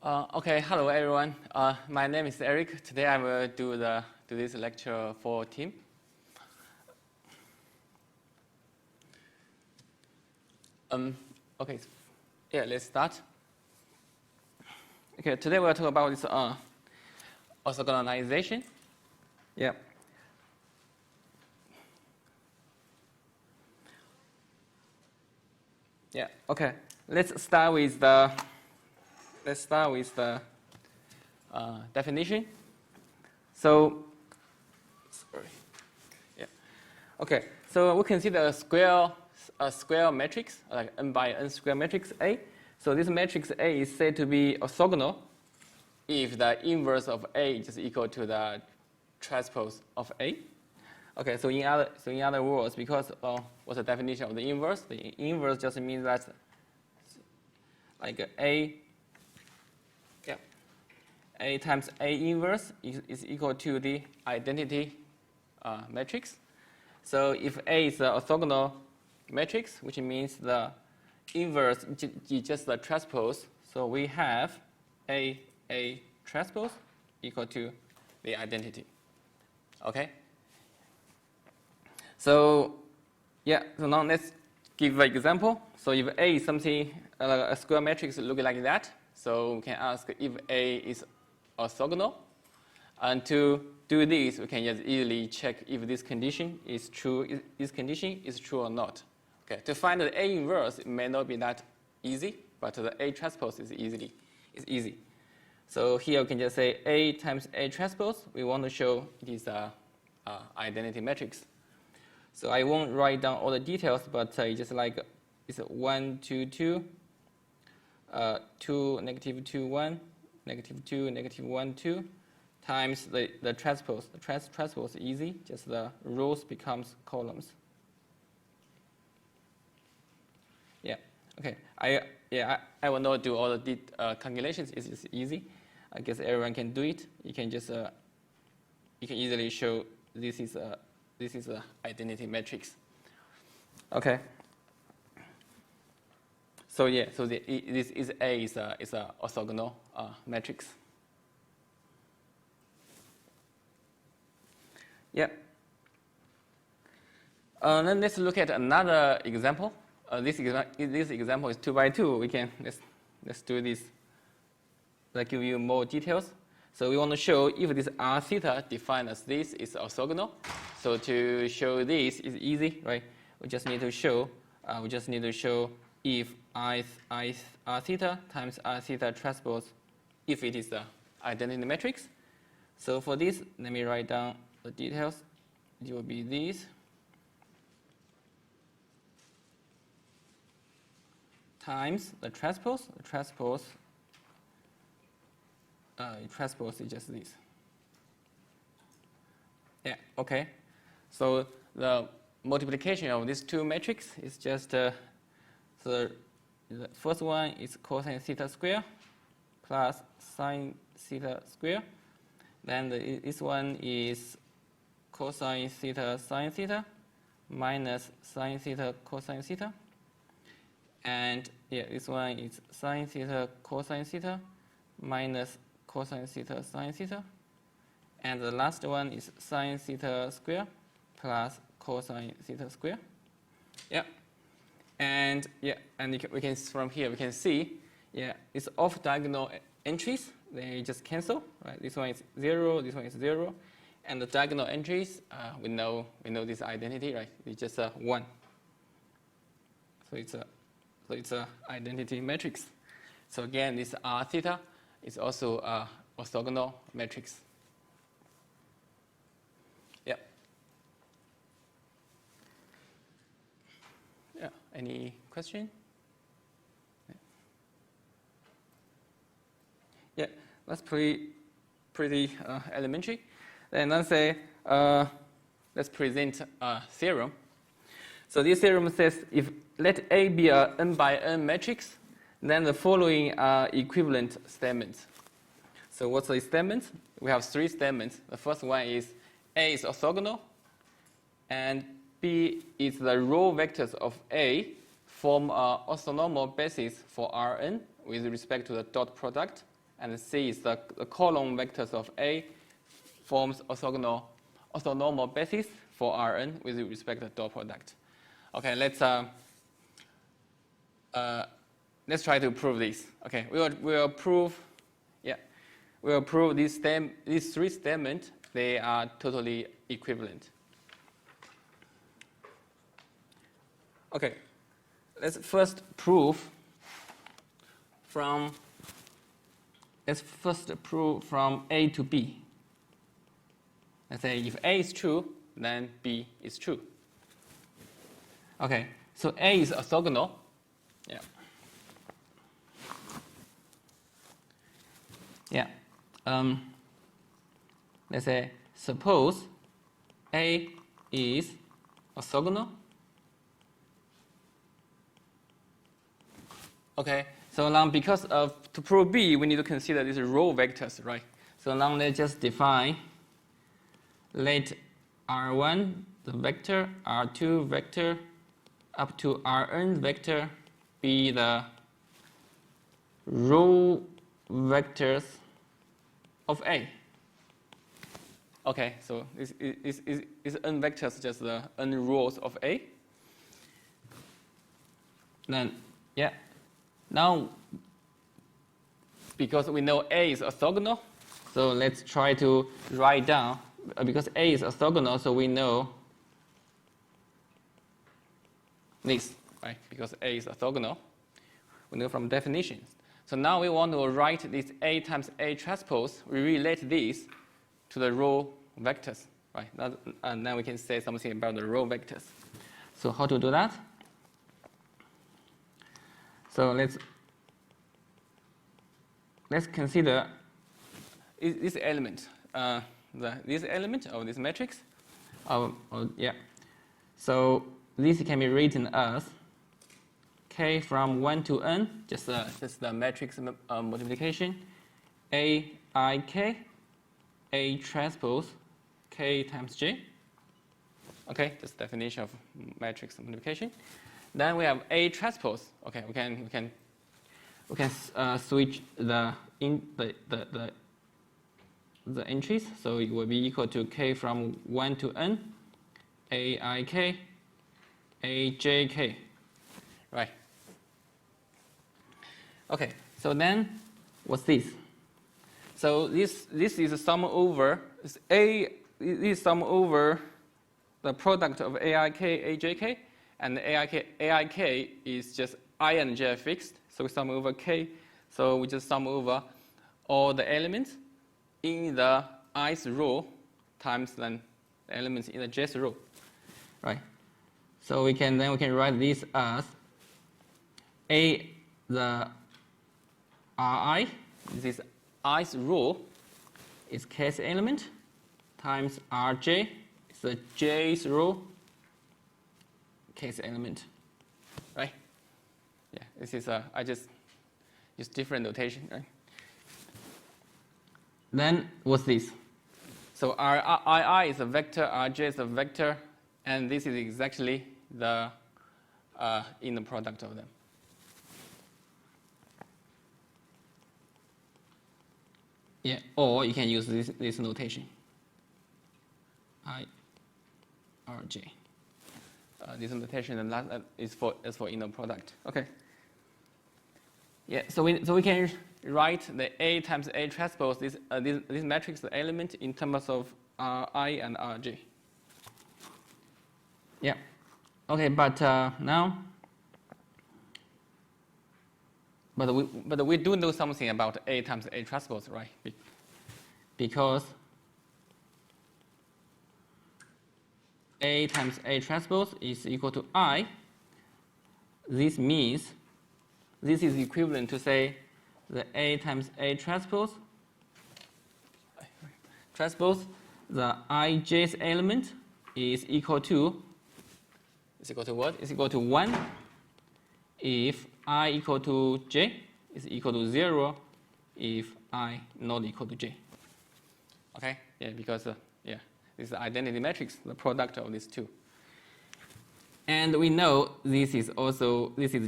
Okay, hello everyone. My name is Eric. Today I will do this lecture for team. Okay, yeah, let's start. Okay, today we'll talk about this orthogonalization. Yeah. Yeah. Okay. Let's start with the definition. So, sorry. Yeah. Okay. So we consider a square matrix, like n by n square matrix A. So this matrix A is said to be orthogonal if the inverse of A is equal to the transpose of A. Okay, so in other words, because what's the definition of the inverse? The inverse just means that like A times A inverse is equal to the identity matrix. So if A is an orthogonal matrix, which means the inverse is just the transpose, so we have A transpose equal to the identity. Okay? So yeah, so now let's give an example. So if A is something, a square matrix looking like that, so we can ask if A is orthogonal. And to do this, we can just easily check if this condition is true, or not. Okay, to find the A inverse, it may not be that easy, but the A transpose is easy. So here we can just say A times A transpose. We want to show it is an identity matrix. So I won't write down all the details, but it's just like it's 1, 2, 2, 2, negative 2, 1, negative 2, negative 1, 2, times the transpose. The transpose is easy, just the rows becomes columns. Yeah, okay. I will not do all the calculations. It's just easy. I guess everyone can do it. You can just you can easily show this is a identity matrix. Okay. So yeah, so this is A is a orthogonal matrix. Yeah. Then let's look at another example. This example is 2 by 2. We can let's do this. That give you more details. So we want to show if this r theta defined as this is orthogonal. So to show this is easy, right? We just need to show if r theta times r theta transpose, if it is the identity matrix. So for this, let me write down the details. It will be this times the transpose. The transpose is just this. Yeah, okay. So the multiplication of these two matrices is just so the first one is cosine theta square plus sine theta square. Then this one is cosine theta sine theta minus sine theta cosine theta. And yeah, this one is sine theta cosine theta minus cosine theta sine theta. And the last one is sine theta square plus cosine theta square. Yeah. And yeah, and we can from here we can see, yeah, it's off diagonal entries. They just cancel, right? This one is 0, this one is 0, and the diagonal entries we know this identity, right? It's just 1. So it's a identity matrix. So again, this r theta is also a orthogonal matrix. Yeah. Yeah. Any question? Yeah, that's pretty elementary. Then let's say let's present a theorem. So this theorem says if let A be a n by n matrix, then the following are equivalent statements. So what's the statements? We have 3 statements. The first one is A is orthogonal, and B is the row vectors of A form an orthonormal basis for Rn with respect to the dot product, and C is the column vectors of A, forms orthonormal basis for Rn with respect to dot product. Okay, let's try to prove this. Okay, we'll prove these three statements. They are totally equivalent. Okay, let's first prove from A to B. Let's say if A is true, then B is true. Okay, so A is orthogonal. Yeah. Yeah. Let's say suppose A is orthogonal. Okay, so now because to prove B, we need to consider these row vectors, right? So now let's just define, let R1 the vector, R2 vector, up to Rn vector be the row vectors of A. Okay, so this is n vectors just the n rows of A. Then, yeah. Now, because we know A is orthogonal, so let's try to write down, because A is orthogonal, so we know this, right? Because A is orthogonal, we know from definitions. So now we want to write this A times A transpose. We relate this to the row vectors, right? And then we can say something about the row vectors. So how to do that? So let's consider this element, this element of this matrix. Yeah. So this can be written as K from 1 to n, just the matrix multiplication, AIK, A transpose, K times J. Okay, that's the definition of matrix multiplication. Then we have A transpose. Okay, we can switch the entries, so it will be equal to K from 1 to n, AIK, AJK, right? Okay, so then what's this? So this is a sum over this sum over the product of AIK, AJK, and AIK is just I and J fixed, so we sum over K. So we just sum over all the elements in the ith row times then the elements in the jth row, right? So we can write this as the Ri, this ith row is kth element times Rj is the jth row kth element, right? Yeah, this is I just use different notation, right? Then what's this? So Ri is a vector, Rj is a vector, and this is exactly the inner product of them. Yeah, or you can use this notation. Rj. This notation is for inner product. Okay. Yeah, so we can write the A times A transpose this matrix, the element, in terms of I and Rj. Yeah. Okay, but now, but we do know something about A times A transpose, right? Because A times A transpose is equal to I. This means this is equivalent to say the A times A transpose, the ijth element is equal to what? Is equal to 1 if I equal to j, is equal to 0 if I not equal to j. Okay? Yeah, because yeah, this is the identity matrix, the product of these two. And we know this is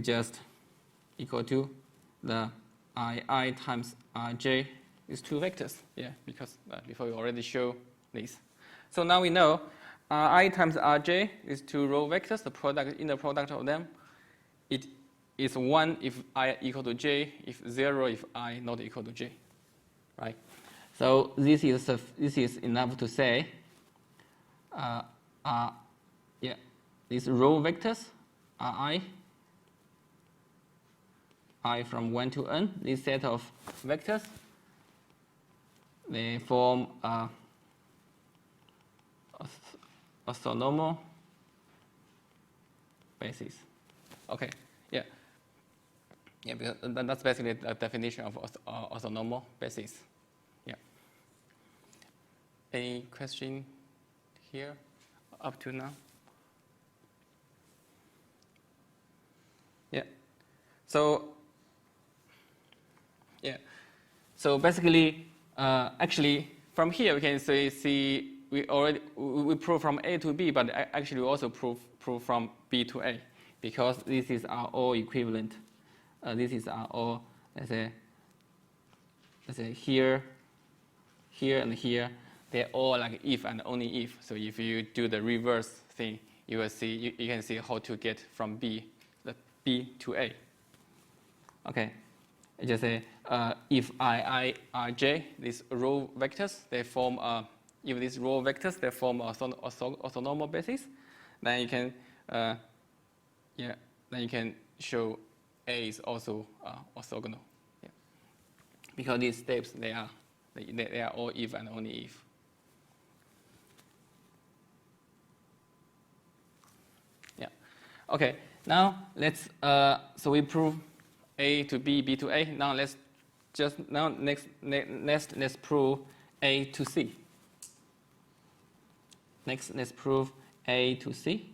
just equal to the I times Rj is two vectors. Yeah, because before we already show this. So now we know I times Rj is two row vectors. The product in the product of them, it is 1 if I equal to j, if 0 if I not equal to j, right? So this is enough to say, yeah, these row vectors are I from 1 to n. This set of vectors, they form orthonormal basis. Okay, yeah. Yeah, because that's basically the definition of orthonormal basis. Yeah. Any question here up to now? Yeah. So, yeah. So basically, actually, from here we can see we prove from A to B, but actually we also prove from B to A, because this is our all equivalent. This is our all, let's say here, and here, they're all like if and only if. So if you do the reverse thing, you will see you can see how to get from B to A. Okay, I just say if I, R, J, these row vectors, they form if these row vectors they form orthonormal basis, then you can then you can show A is also orthogonal. Yeah. Because these steps they are all if and only if. Yeah. Okay. Now let's so we prove A to B, B to A. Now let's let's prove A to C. Next, let's prove A to C.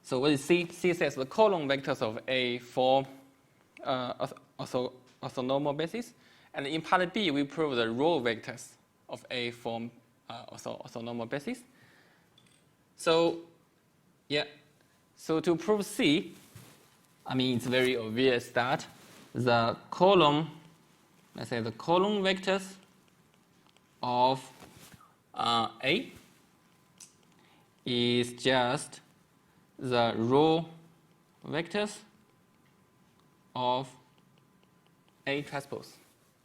So what is C? C says the column vectors of A form orthonormal basis, and in part B we prove the row vectors of A form orthonormal basis. So yeah, so to prove C, I mean it's very obvious that the column, let's say the column vectors of A is just the row vectors of A transpose,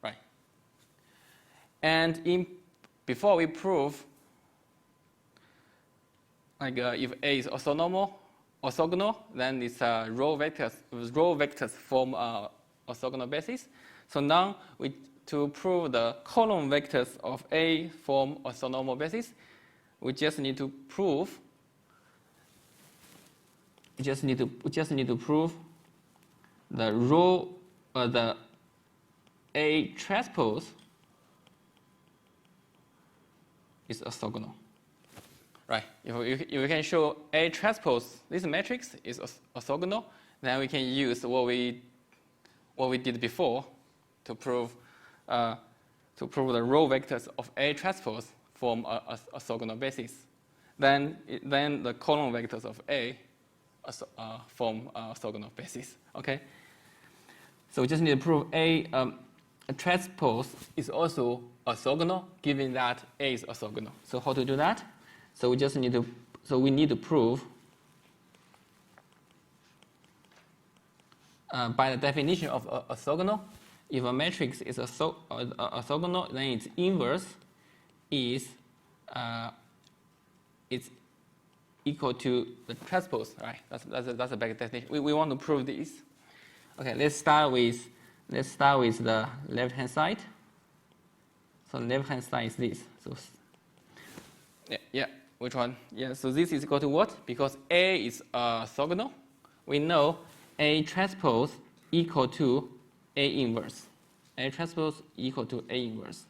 right? And before we prove, like if A is orthogonal, then it's row vectors form orthogonal basis. So now to prove the column vectors of A form orthonormal basis, we just need to prove. We just need to prove the row the A transpose is orthogonal, right? If we can show A transpose, this matrix is orthogonal, then we can use what we did before to prove the row vectors of A transpose form a orthogonal basis. Then the column vectors of A form orthogonal basis. Okay. So we just need to prove A transpose is also orthogonal, given that A is orthogonal. So how to do that? So we need to prove by the definition of orthogonal, if a matrix is orthogonal, then its inverse is it's equal to the transpose, right? That's a basic definition. We want to prove this. Okay, let's start with the left-hand side. So left-hand side is this. So yeah, which one? Yeah, so this is equal to what? Because A is orthogonal, we know A transpose equal to A inverse. A transpose equal to A inverse,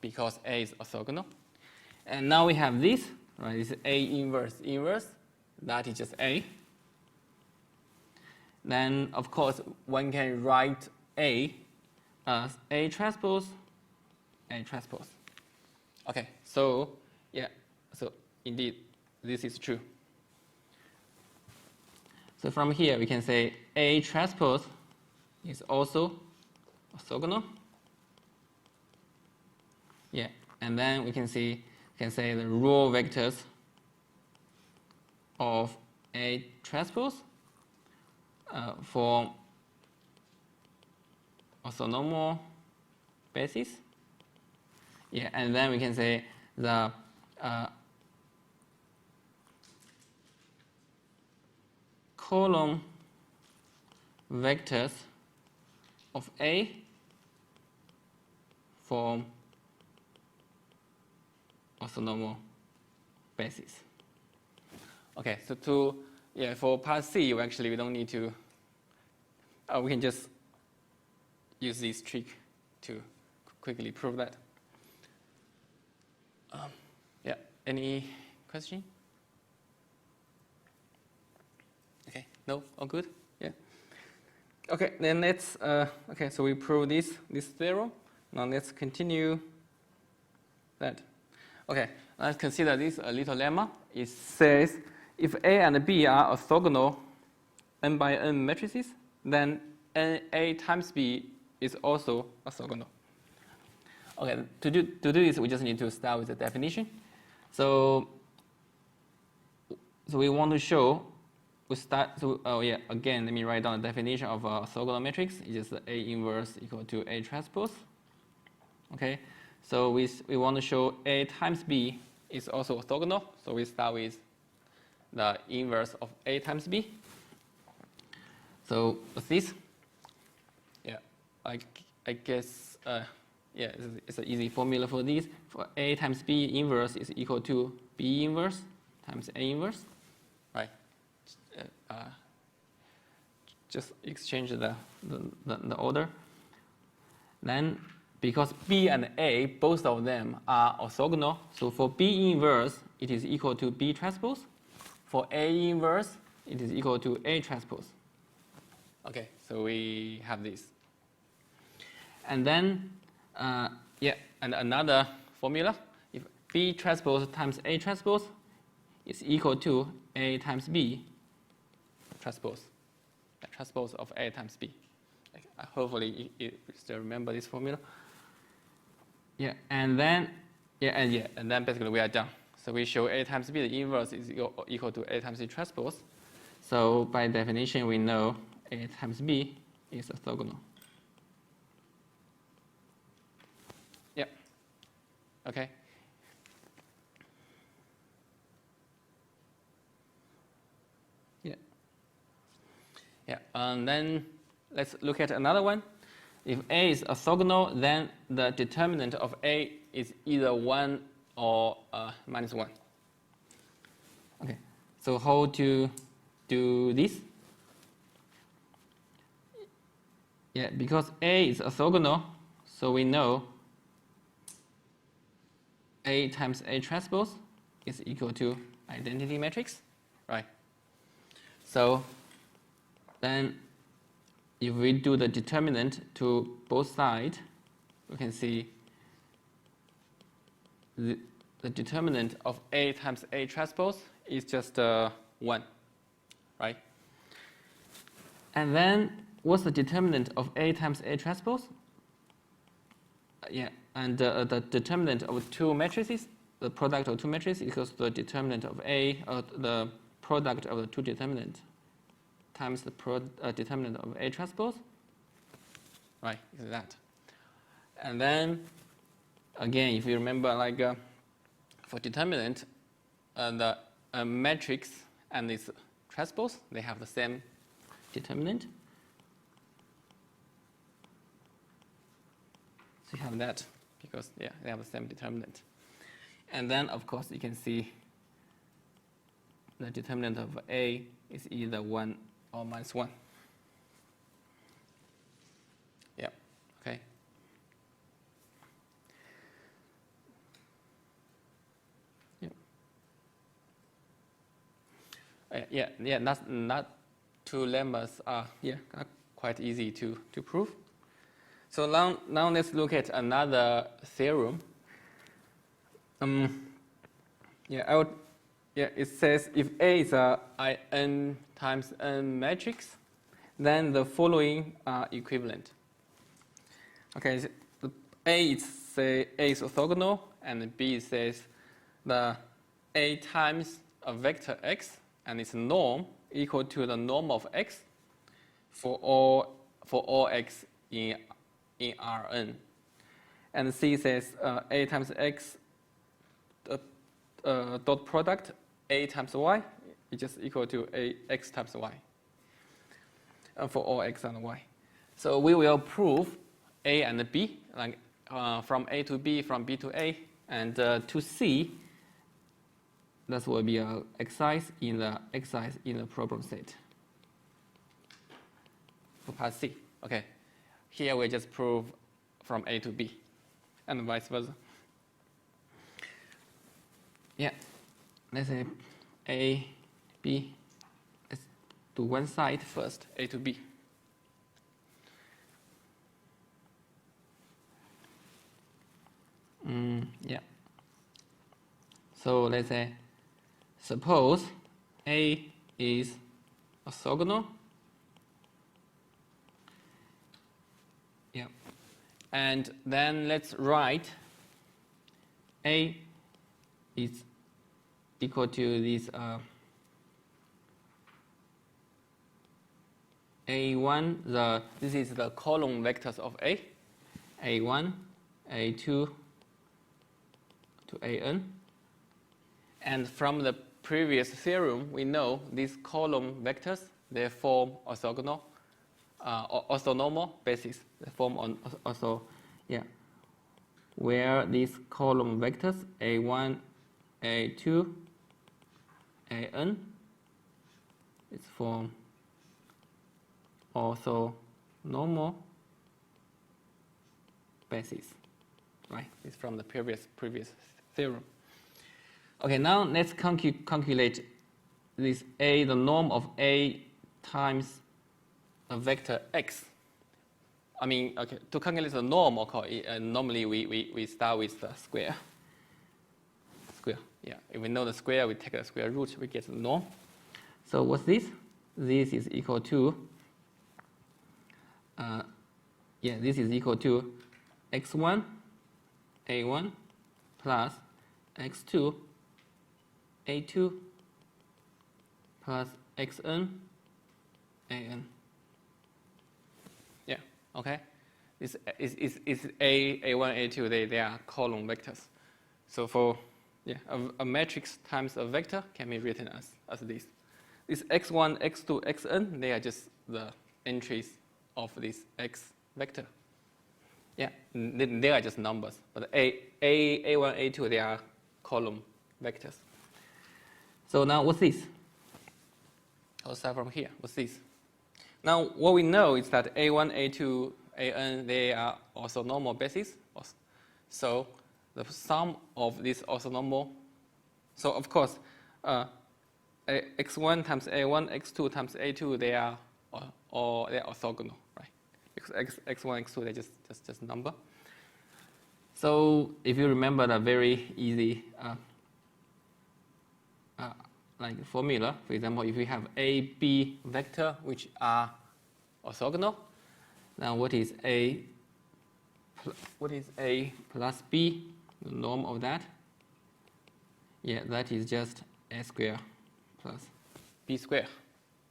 because A is orthogonal. And now we have this, right? This is A inverse. That is just A. Then, of course, one can write A as A transpose. Okay, so yeah, so indeed, this is true. So from here, we can say A transpose is also orthogonal. Yeah, and then we can say the row vectors of A transpose form orthonormal basis. Yeah, and then we can say the column vectors of A form orthonormal basis. Okay, so for part C, we don't need to. We can just use this trick to quickly prove that. Yeah, any question? Okay, no, all good. Yeah. Okay, then let's. Okay, so we prove this theorem. Now let's continue that. Okay, let's consider this a little lemma. It says if A and B are orthogonal n by n matrices, then A times B is also orthogonal. Okay, to do this, we just need to start with the definition. So we want to show. Again, let me write down the definition of a orthogonal matrix. It is A inverse equal to A transpose. Okay, so we want to show A times B is also orthogonal. So we start with the inverse of A times B. So what's this? Yeah, I guess it's an easy formula for this. For A times B inverse is equal to B inverse times A inverse, right? Just exchange the order. Then, because B and A, both of them are orthogonal, so for B inverse, it is equal to B transpose. For A inverse, it is equal to A transpose. Okay, so we have this. And then, and another formula, if B transpose times A transpose is equal to A times B transpose, the transpose of A times B. Hopefully you still remember this formula. Yeah, and then basically we are done. So we show A times B, the inverse is equal to A times B transpose. So by definition, we know A times B is orthogonal. Yeah. Okay. Yeah, and then let's look at another one. If A is orthogonal, then the determinant of A is either 1 or -1. Okay, so how to do this? Yeah, because A is orthogonal, so we know A times A transpose is equal to identity matrix, right? So then if we do the determinant to both sides, we can see the determinant of A times A transpose is just 1, right? And then what's the determinant of A times A transpose? And the determinant of two matrices, the product of two matrices equals the determinant of A, the product of the two determinants times the determinant of A transpose, right? Is that. And then, again, if you remember, for determinant, the matrix and its transpose, they have the same determinant. So you have that because, they have the same determinant. And then, of course, you can see the determinant of A is either 1 or -1. Yeah, okay. Not two lemmas are quite easy to prove. So now let's look at another theorem. yeah, it says if A is a n times n matrix, then the following are equivalent. Okay, the A is say A is orthogonal, and B says the A times a vector x and its norm equal to the norm of x for all x in Rn. And C says A times x dot product A times y is just equal to A x times y for all x and y. So we will prove A and B, like from A to B, from B to A, and to C. That will be an exercise in the problem set for part C. Okay, here we just prove from A to B, and vice versa. Yeah, let's say A, B. Let's do one side first, A to B. Yeah. So let's say, suppose A is orthogonal. Yeah. And then let's write A is equal to this A1, this is the column vectors of A, A1, A2 to AN. And from the previous theorem, we know these column vectors, they form orthogonal, orthonormal basis. They form on also, yeah, where these column vectors A1, A2, AN is form orthonormal basis, right? It's from the previous theorem. Okay, now let's calculate this A, the norm of A times a vector x. I mean, okay, to calculate the norm, normally we start with the square. Yeah. If we know the square, we take the square root, we get the norm. So what's this? This is equal to, this is equal to x1, A1 plus x2, A2 plus xn, AN. Yeah, okay. This is A1, A2, they are column vectors. So for a matrix times a vector can be written as this. This x1, x2, xn, they are just the entries of this x vector. Yeah, they are just numbers, but A1, A2, they are column vectors. So now what's this? I'll start from here. What's this? Now what we know is that A1, A2, AN, they are orthonormal bases. So the sum of this orthonormal, so of course, x1 times A1, x2 times A2, they are orthogonal, right? Because x1, x2, they're just number. So if you remember the very easy like formula, for example, if we have A, B vector which are orthogonal, now what is A plus B, the norm of that? Yeah, that is just A square plus B square.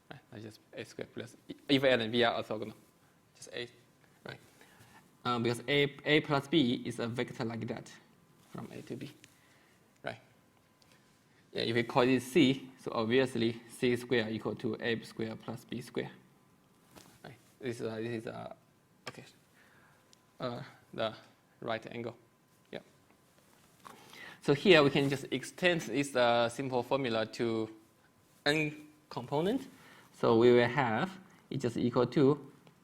Right? That's just A square plus, if A and B are orthogonal, just A, right? Because A plus B is a vector like that, from A to B, right? Yeah, if we call this C, so obviously C square equal to A square plus B square. Right? This is okay. The right angle. Yeah. So here we can just extend this simple formula to n component. So we will have it just equal to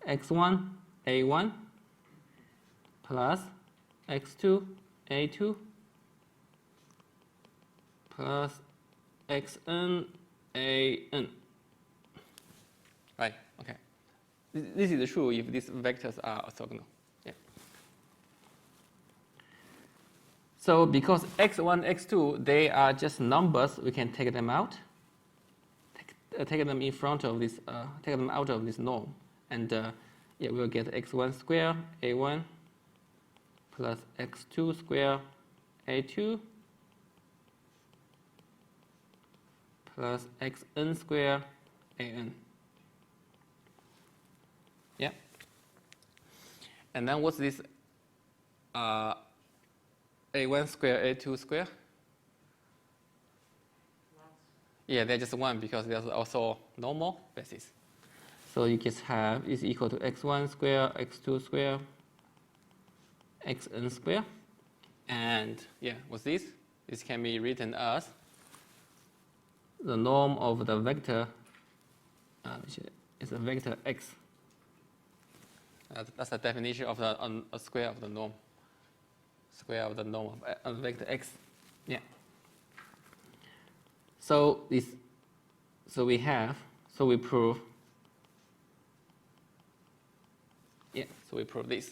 x1 A1 plus x2 A2 plus xn AN. Right, okay. This is true if these vectors are orthogonal. Yeah. So because x1, x2, they are just numbers, we can take them out. Take them in front of this, take them out of this norm. And yeah, we'll get x1 square, a1, plus x2 square, a2, plus xn square, an. Yeah. And then what's this a1 square, a2 square? Yeah, they're just 1 because there's also normal basis. So you just have is equal to x1 square, x2 square, xn square. And yeah, what's this? This can be written as the norm of the vector, which is a vector x. That's the definition of a square of the norm. Square of the norm of vector x. Yeah. So this, so we prove. Yeah. So we prove this.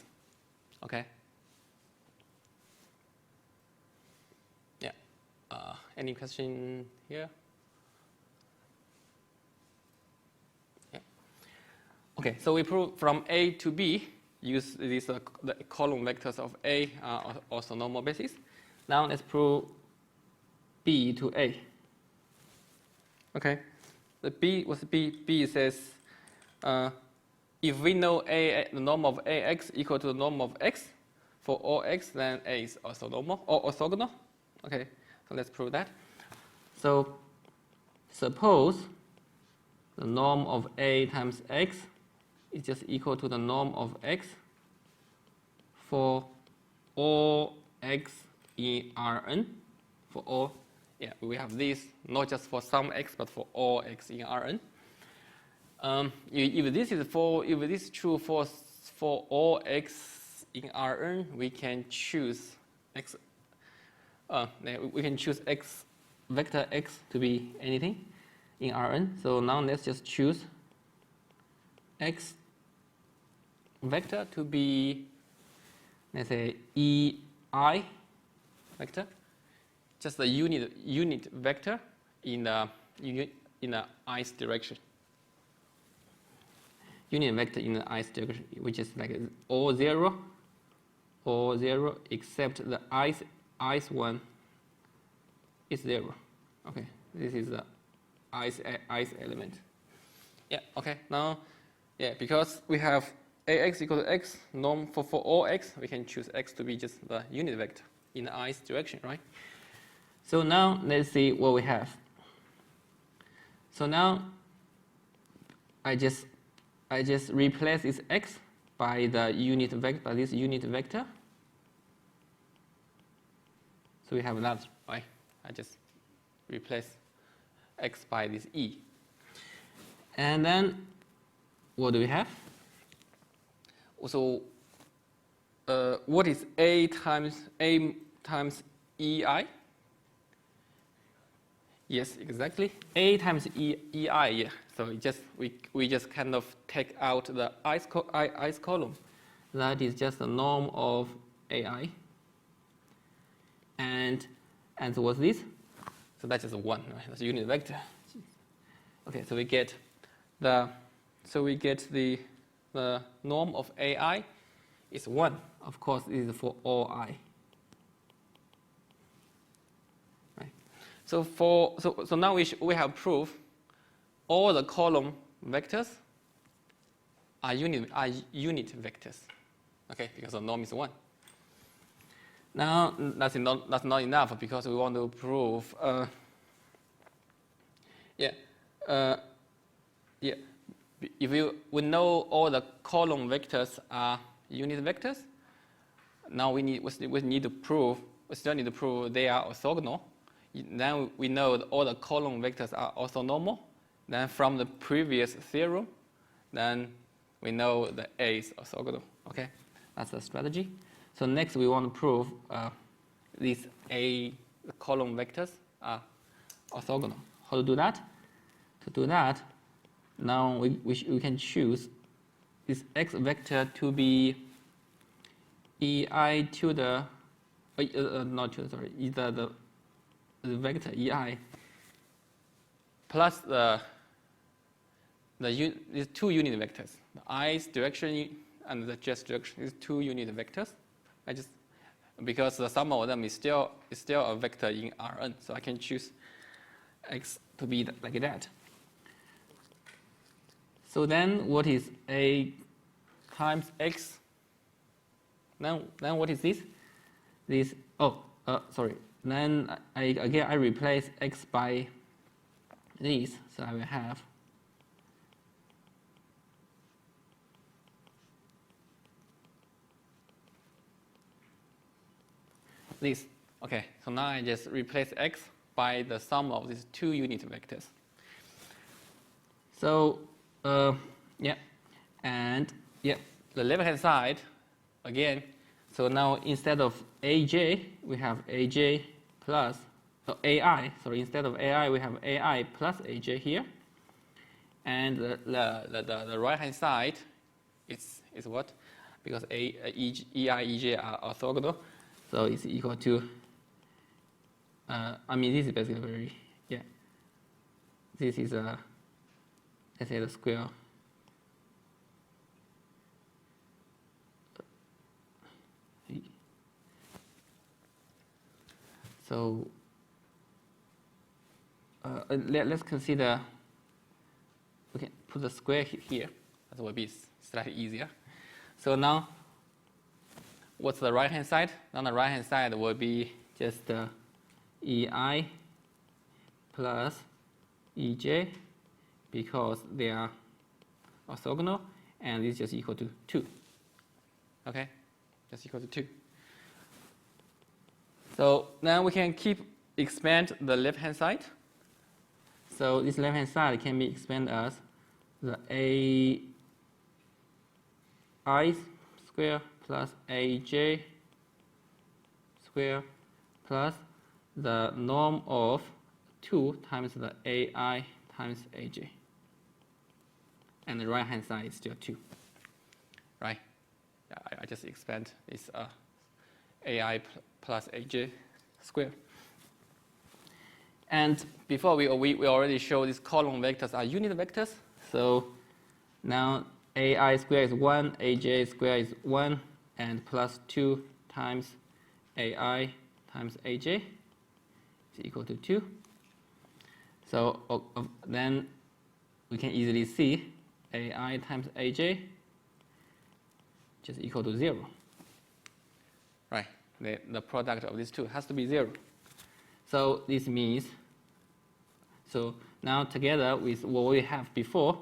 Okay. Yeah. Any question here? Yeah. Okay. So we prove from A to B. Use these the column vectors of A are also normal basis. Now let's prove B to A. Okay, the B was B. B says if we know A, the norm of AX equal to the norm of X for all X, then A is also normal or orthogonal. Okay, so let's prove that. So suppose the norm of A times X is just equal to the norm of X for all X in Rn. For all, yeah, we have this not just for some X but for all X in Rn. If this is true for all X in Rn, we can choose X. We can choose X vector X to be anything in Rn. So now let's just choose X vector to be, let's say, EI vector, just the unit vector in the ith direction. Unit vector in the ith direction, which is like all zero except the ith one is 0. Okay, this is the ith element. Yeah. Okay. Now, yeah, because we have AX equal to X norm for all X, we can choose X to be just the unit vector in the ith direction, right? So now let's see what we have. So now I just replace this X by the unit vector, by this unit vector. So we have that, right? I just replace X by this E. And then what do we have? So what is A times EI? Yes, exactly. A times EI, yeah. So we just kind of take out the ith column. That is just the norm of AI. And so what's this? So that's just 1, right? That's a unit vector. Okay, so we get the norm of AI is 1. Of course, this is for all I. Right. So now we have proof all the column vectors are unit vectors. Okay, because the norm is 1. Now that's not enough because we want to prove if we know all the column vectors are unit vectors, now we still need to prove they are orthogonal. Then we know that all the column vectors are orthonormal. Then from the previous theorem, then we know that A is orthogonal. Okay, that's the strategy. So next we want to prove these the column vectors are orthogonal. How to do that? To do that, now we can choose this X vector to be EI to the not 2, sorry, either the vector ei plus these 2 unit vectors. The i's direction and the j's direction is 2 unit vectors. Because the sum of them is still a vector in Rn, so I can choose x to be like that. So then what is a times x? Then what is this? Sorry. Then I replace x by this, so I will have this. Okay, so now I just replace x by the sum of these 2 unit vectors. So the left-hand side again. So now instead of aj, we have aj plus ai. Sorry, instead of ai, we have ai plus aj here. And the right-hand side is what? Because ei, ej are orthogonal, so it's equal to. This is basically This is let's say the square. So let's consider, we can put the square here. That will be slightly easier. So now, what's the right-hand side? On the right-hand side will be just ei plus ej, because they are orthogonal, and this is just equal to 2. Okay, just equal to 2. So now we can expand the left-hand side. So this left-hand side can be expanded as the ai square plus aj square plus the norm of 2 times the ai times aj. And the right-hand side is still 2. Right? I just expand this ai plus aj square. And before we already showed these column vectors are unit vectors. So now ai square is 1, aj square is 1, and plus 2 times ai times aj is equal to 2. So then we can easily see ai times aj just equal to 0. Right? The product of these two has to be 0. So this means, so now together with what we have before,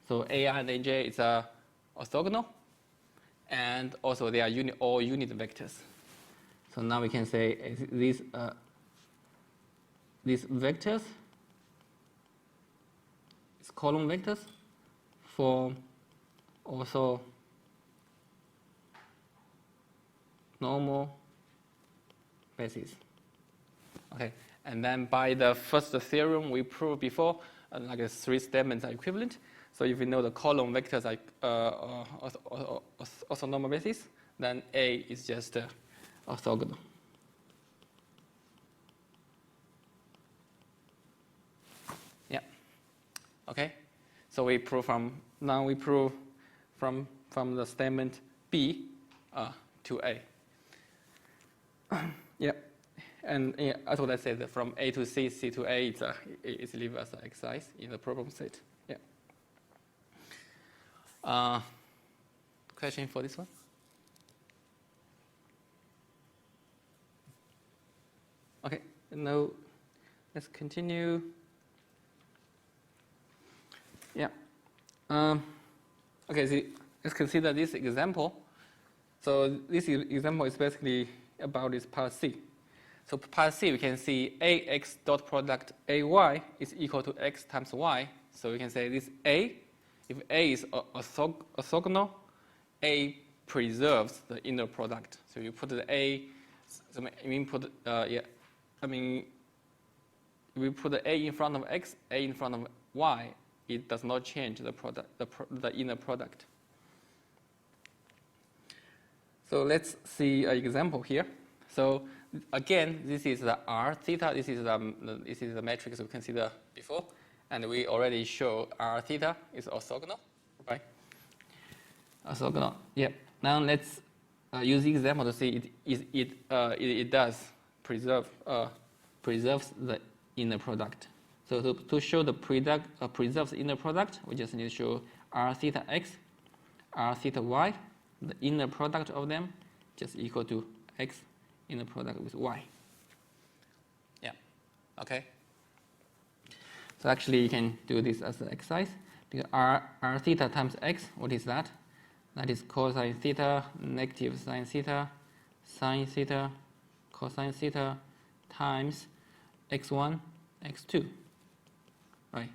so ai and aj is orthogonal, and also they are all unit vectors. So now we can say these vectors, these column vectors, form also normal basis. Okay, and then by the first theorem we proved before, like the 3 statements are equivalent. So if we know the column vectors are also normal basis, then A is just orthogonal. Yeah. Okay. So we prove from the statement B to A. Yeah. And as what I said, from A to C, C to A, it's leave as an exercise in the problem set. Yeah. Question for this one? Okay. No. Let's continue. Yeah. Okay. So let's consider this example. So this example is basically about this part C. So part C, we can see ax dot product ay is equal to x times y. So we can say this A, if A is orthogonal, A preserves the inner product. So you put the A, so we put the A in front of x, A in front of y, it does not change the product, the inner product. So let's see an example here. So again, this is the R theta. This is the matrix we considered before, and we already show R theta is orthogonal, right? Orthogonal. Yep. Now let's use the example to see it does preserves the inner product. So to show the preserves inner product, we just need to show R theta x, R theta y, the inner product of them just equal to x inner product with y. Yeah. Okay. So actually you can do this as an exercise. Because R theta times x, what is that? That is cosine theta negative sine theta cosine theta times x1 x2. Right.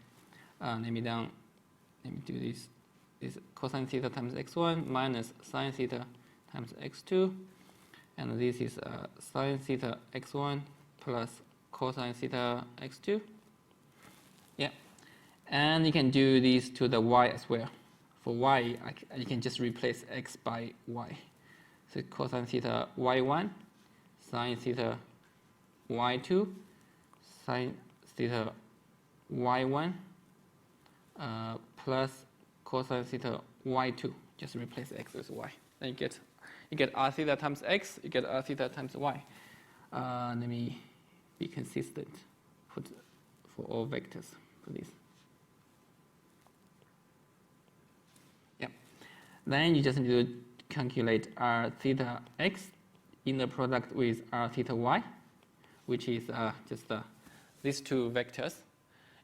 Let me do this. This cosine theta times x1 minus sine theta times x2, and this is sine theta x1 plus cosine theta x2. Yeah, and you can do this to the y as well. For y, you can just replace x by y. So cosine theta y1, sine theta y2, sine theta y1 plus cosine theta y2. Just replace x with y. Then you get r theta times x. You get r theta times y. Let me be consistent for all vectors for this. Yeah. Then you just need to calculate r theta x inner product with r theta y, which is just these two vectors.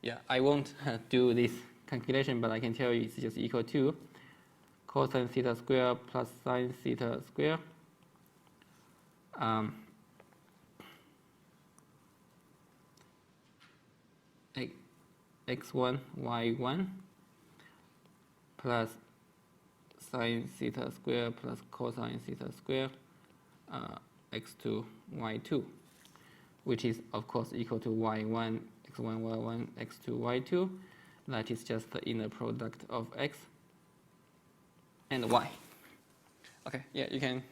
Yeah, I won't do this calculation, but I can tell you it's just equal to cosine theta square plus sine theta square x1 y1 plus sine theta square plus cosine theta square x2 y2, which is of course equal to y1 x1 y1 x2 y2. That is just the inner product of x and y. Okay, yeah, you can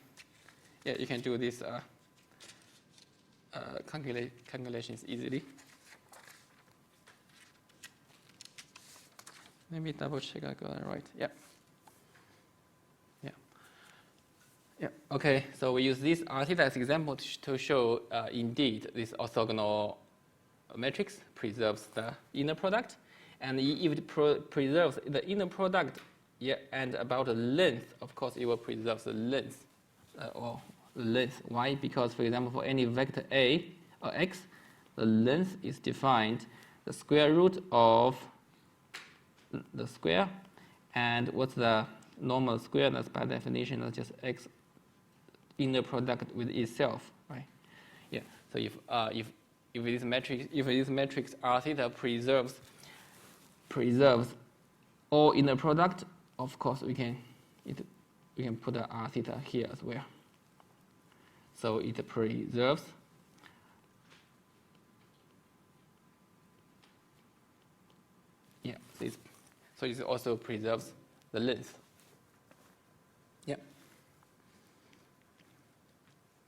do these calculations easily. Let me double check I got it right. Yeah. Yeah. Okay, so we use this R theta as example to show indeed this orthogonal matrix preserves the inner product, and if it preserves the inner product, yeah, and about the length, of course, it will preserve the length or length. Why? Because, for example, for any vector a or x, the length is defined the square root of the square, and what's the normal square? That's by definition that's just x inner product with itself, right? Yeah. So if this matrix R theta preserves all inner product, of course we can put the R theta here as well. So it preserves so it also preserves the length. Yeah.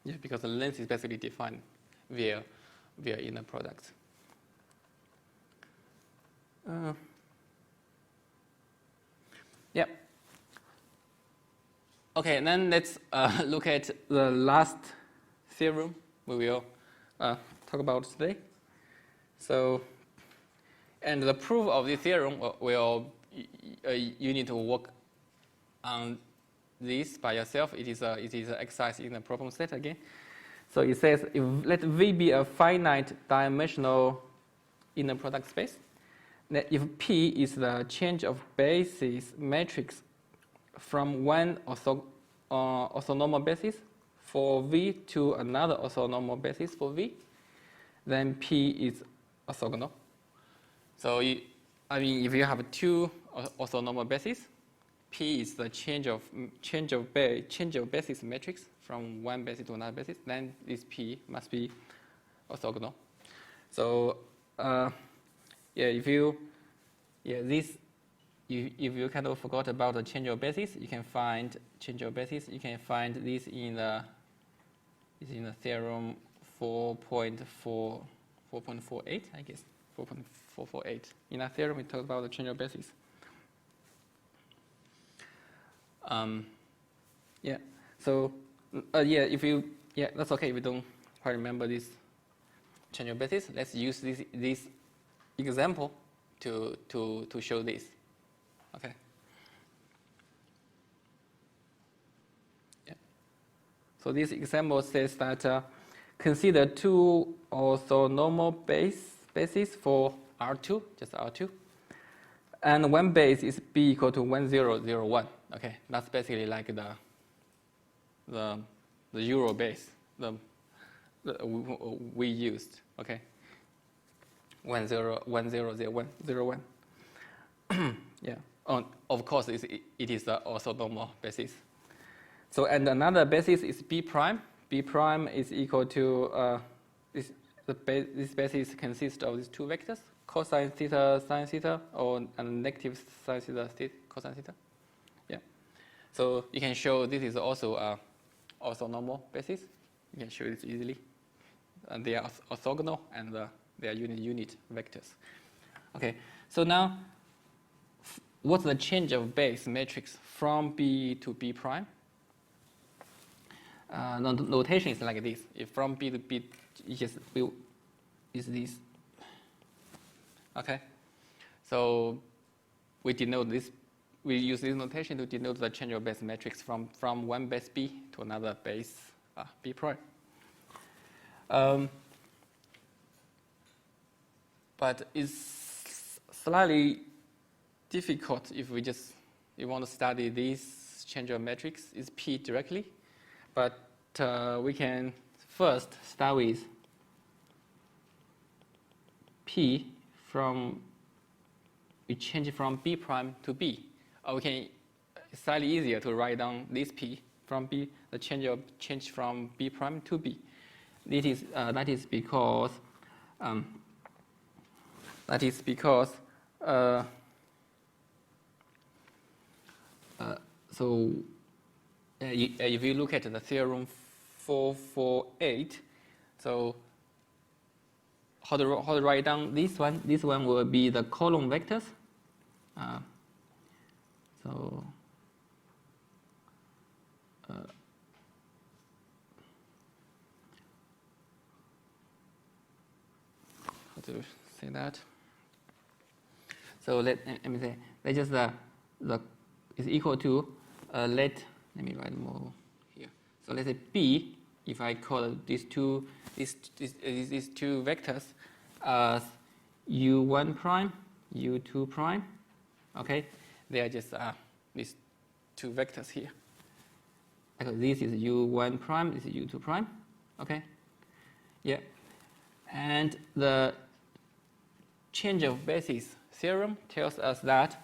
Yeah, because the length is basically defined via inner product. Yeah. Okay, and then let's look at the last theorem we will talk about today. So, and the proof of this theorem will you need to work on this by yourself. It is an exercise in the problem set again. So it says if let V be a finite dimensional inner product space, that if P is the change of basis matrix from one orthonormal basis for V to another orthonormal basis for V, then P is orthogonal. So if you have two orthonormal bases, P is the change of basis matrix from one basis to another basis, then this P must be orthogonal. So if you kind of forgot about the change of basis, you can find change of basis. You can find this in the is in the theorem 4.48, I guess, 4.448. In that theorem, we talked about the change of basis. Yeah. So if you that's okay. If you don't quite remember this change of basis, let's use this example to show this. Okay. Yeah. So this example says that consider two orthonormal bases for R2, just R2, and one base is B equal to 1, 0, 0, 1. Okay, that's basically like the Euro base we used. Okay, 1, 0, 1, 0, 0, 1, 0, 1. Yeah. Of course, it is the orthonormal basis. So, and another basis is B prime. B prime is equal to this basis consists of these two vectors: cosine theta, sine theta, or negative sine theta, cosine theta. Yeah. So you can show this is also a orthonormal basis. You can show this easily. And they are orthogonal, and they are unit vectors. Okay. So now, what's the change of base matrix from B to B prime? The notation is like this. If from B to B is this. Okay. So we denote this. We use this notation to denote the change of base matrix from one base B to another base B prime. But it's slightly difficult if we want to study this change of matrix is P directly. But we can first start with P we change it from B prime to B. It's slightly easier to write down this P from B, the change from B prime to B. That is because if you look at the theorem 448, so how to write down this one? This one will be the column vectors. How to say that? So let me say that just is equal to let me write more here. So let's say B, if I call these two vectors as U1 prime, U2 prime. Okay, they are just these two vectors here. Okay, this is U1 prime, this is U2 prime. Okay, yeah, and the change of basis theorem tells us that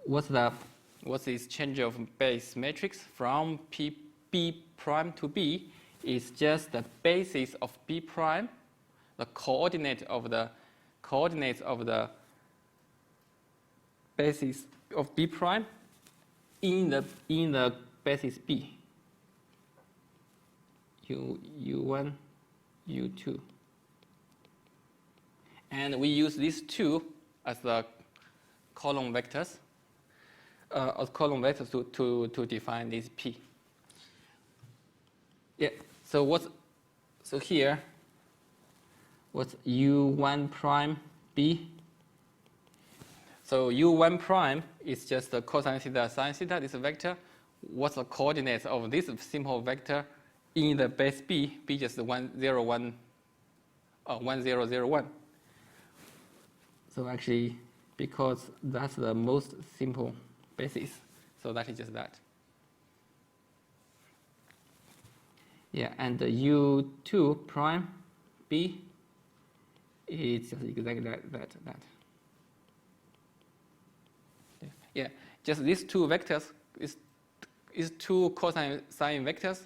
what's this change of base matrix from B prime to B is just the basis of B prime, the coordinates of the basis of B prime in the basis B. U1, U2. And we use these two as the column vectors, to define this P. Yeah. So here, what's U1 prime B? So U1 prime is just the cosine theta, sine theta. This vector. What's the coordinates of this simple vector in the base B? B just 1, 0, 1, 1, 0, 0, 1. So actually, because that's the most simple basis, so that is just that. Yeah, and the U2 prime B is just exactly that. Yeah, just these two vectors is two cosine sine vectors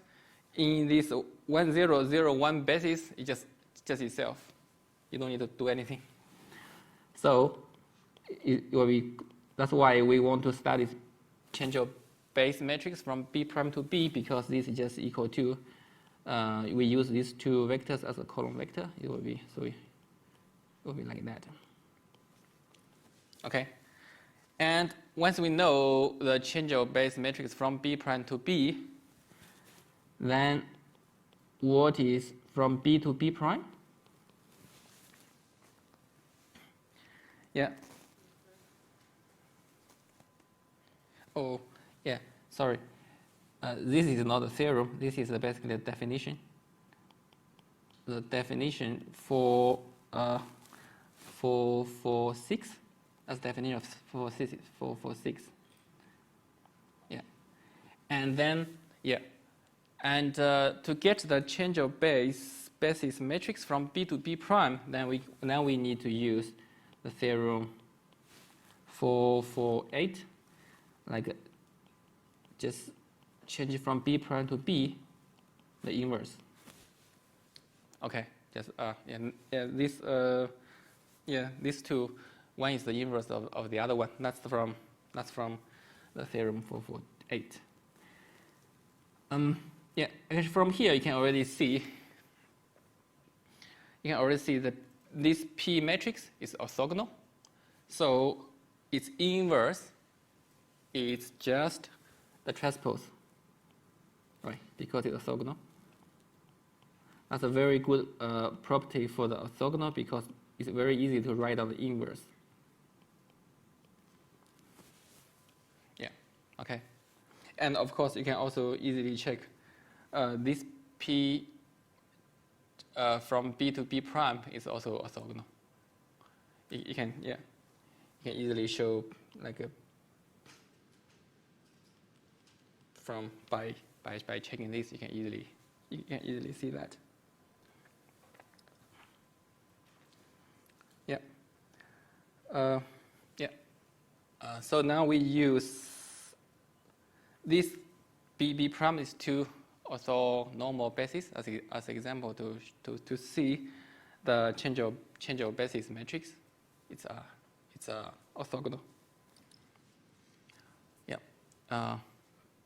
in this 1, 0, 0, 1 basis. It just itself. You don't need to do anything. So that's why we want to study change of base matrix from B prime to B, because this is just equal to we use these two vectors as a column vector. It will be like that. Okay, and once we know the changeable base matrix from B prime to B, then what is from B to B prime? Yeah. Oh, yeah. Sorry. This is not a theorem. This is basically a definition. The definition for 6, as definition of for 6. Yeah. And then and to get the change of basis matrix from B to B prime, then we need to use the theorem for 8, like just change it from B prime to B, the inverse. Okay, just these two, one is the inverse of the other one. That's from the theorem for 8. Actually from here you can already see that this P matrix is orthogonal. So its inverse is just the transpose, right? Because it's orthogonal. That's a very good property for the orthogonal because it's very easy to write out the inverse. Yeah, okay. And of course, you can also easily check this P from B to B prime is also orthogonal. You can easily show like by checking this, you can easily see that. So now we use this B prime is two orthonormal bases as an example to see the changeable basis matrix. It's orthogonal. Yeah.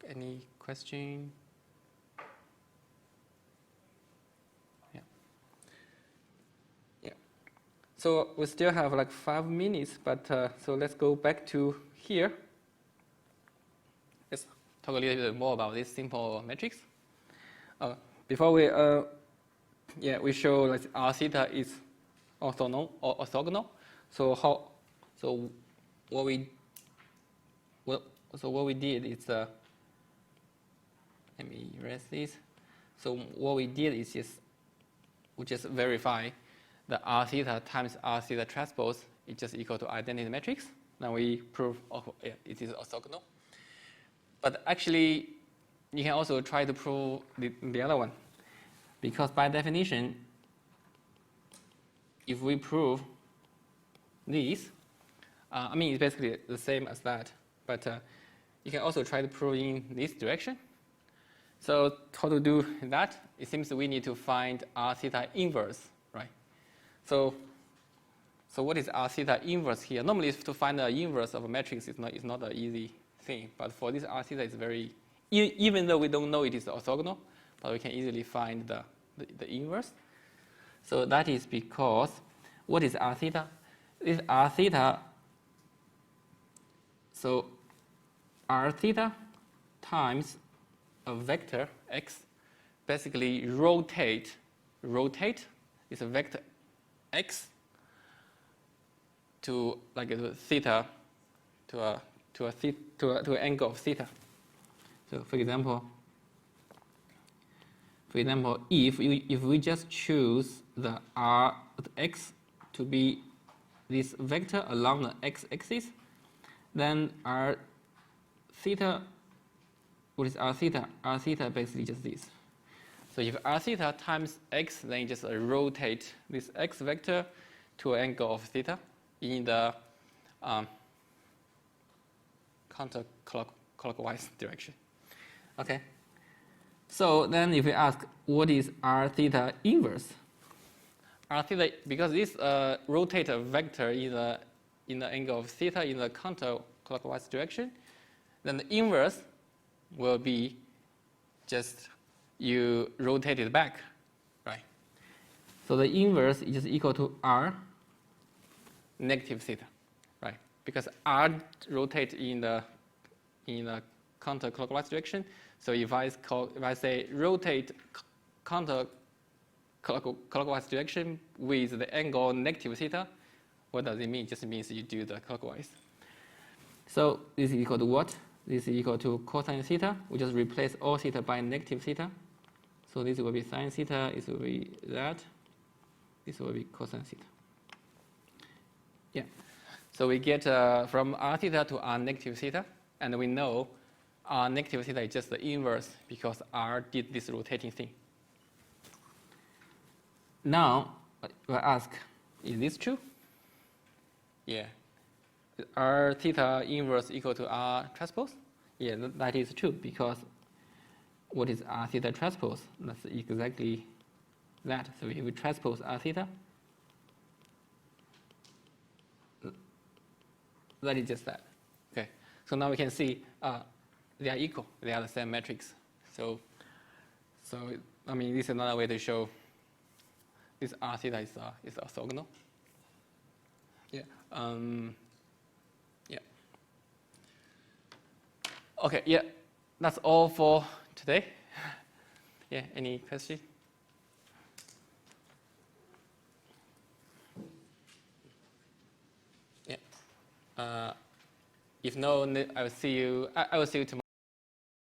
Any question? Yeah. So we still have like 5 minutes, but so let's go back to here. Let's talk a little bit more about this simple matrix. Before we show like R theta is orthogonal. So what we did is let me erase this. So what we did is we just verify the R theta times R theta transpose is just equal to identity matrix. Now we prove it is orthogonal. But actually, you can also try to prove the other one, because by definition, if we prove this, it's basically the same as that, but you can also try to prove in this direction. So how to do that? It seems we need to find R theta inverse, right? So what is R theta inverse here? Normally, to find the inverse of a matrix is not an easy thing, but for this R theta, it's very, even though we don't know it is orthogonal, but we can easily find the inverse. So that is because, what is R theta? This R theta, so R theta times a vector x basically rotate is a vector x to like a theta to an angle of theta. So for example, if we just choose the x to be this vector along the x-axis, then R theta, what is R theta? R theta basically just this. So if R theta times x, then you just rotate this x vector to an angle of theta in the counterclockwise direction. Okay. So then if we ask, what is R theta inverse? R theta, because this rotate vector in the angle of theta in the counterclockwise direction, then the inverse will be just you rotate it back, right? So the inverse is just equal to r negative theta, right? Because r rotates in the counterclockwise direction. So if I say rotate counterclockwise direction with the angle negative theta, what does it mean? It just means you do the clockwise. So this is equal to what? This is equal to cosine theta. We just replace all theta by negative theta. So this will be sine theta, this will be that. This will be cosine theta. Yeah. So we get from r theta to r negative theta, and we know r negative theta is just the inverse because r did this rotating thing. Now, we'll ask, is this true? Yeah. R theta inverse equal to r transpose? Yeah, that is true because what is r theta transpose? That's exactly that. So if we transpose r theta, that is just that. Okay. So now we can see they are equal. They are the same matrix. So I mean, this is another way to show this r theta is orthogonal. Yeah. Yeah. Okay. Yeah. That's all for today. Yeah. Any questions? Yeah. If no, I will see you. I will see you tomorrow.